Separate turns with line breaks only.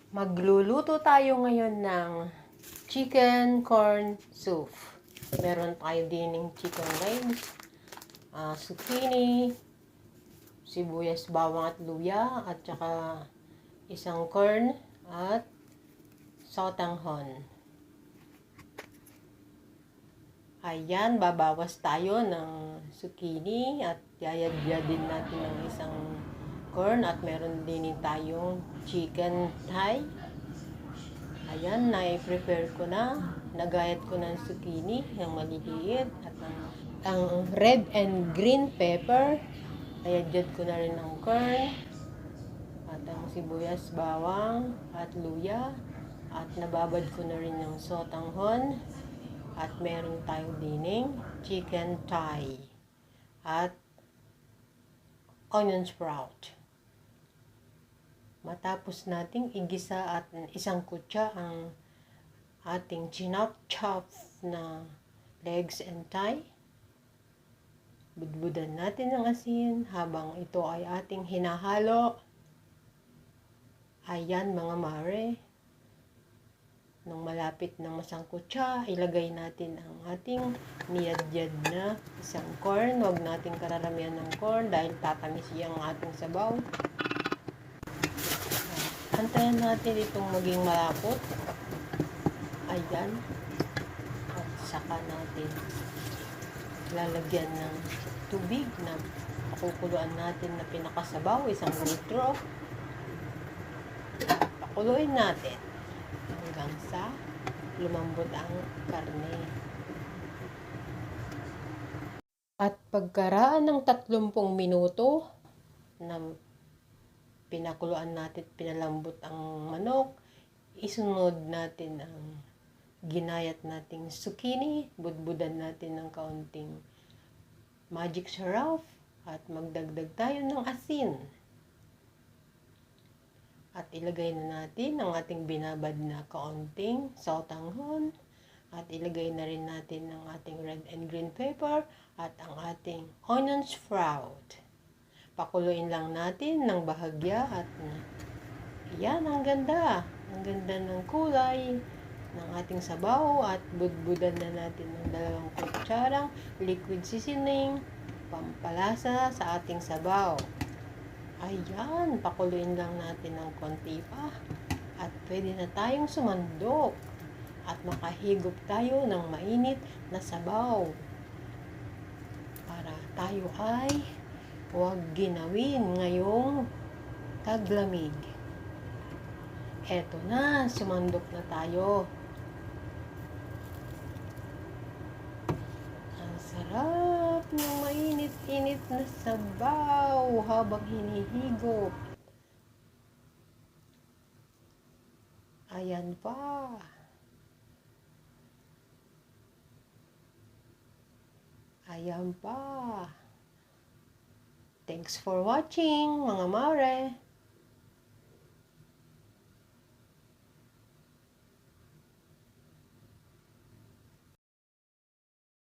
Magluluto tayo ngayon ng chicken corn soup. Meron tayo dining chicken legs, zucchini, sibuyas, bawang at luya, at saka isang corn at sotanghon. Ayan, babawas tayo ng zucchini at yayagyan natin ng isang corn at meron din tayong chicken thigh. Ayan, na-prepare ko na. Nagayat ko ng zucchini, yung maliliit, at ang red and green pepper. Ayadjad ko na rin ang corn, at ang sibuyas, bawang, at luya. At nababad ko na rin yung sotanghon. At meron tayong dining chicken thigh at onion sprout. Matapos nating igisa at isang kutsa ang ating chinop-chop na legs and thigh, budbudan natin ng asin habang ito ay ating hinahalo. Ayan mga mare, nung malapit ng masangkot siya, ilagay natin ang ating niyadyad na isang corn. Huwag natin kararamihan ng corn dahil tatamis ang ating sabaw. Antayin natin itong maging malapot. Ayan. At saka natin lalagyan ng tubig na pakukuluan natin na pinakasabaw, 1 litro. Pakuluin natin hanggang sa lumambot ang karne. At pagkaraan ng 30 minuto na pinakuluan natin, pinalambot ang manok, isunod natin ang ginayat nating zucchini, budbudan natin ng kaunting magic syrup, at magdagdag tayo ng asin. At ilagay na natin ang ating binabad na kaunting sotanghon, at ilagay na rin natin ang ating red and green pepper at ang ating onion sprout. Pakuluin lang natin ng bahagya at yan, ang ganda. Ang ganda ng kulay ng ating sabaw, at budbudan na natin ng 2 kutsarang liquid seasoning, pampalasa sa ating sabaw. Ayan, pakuluin lang natin ng konti pa at pwede na tayong sumandok at makahigop tayo ng mainit na sabaw para tayo ay huwag ginawin ngayong taglamig. Eto na, sumandok na tayo. Ang sarap ng mainit-init na sabaw habang hinihigop. Ayan pa. Ayan pa. Thanks for watching, mga mare.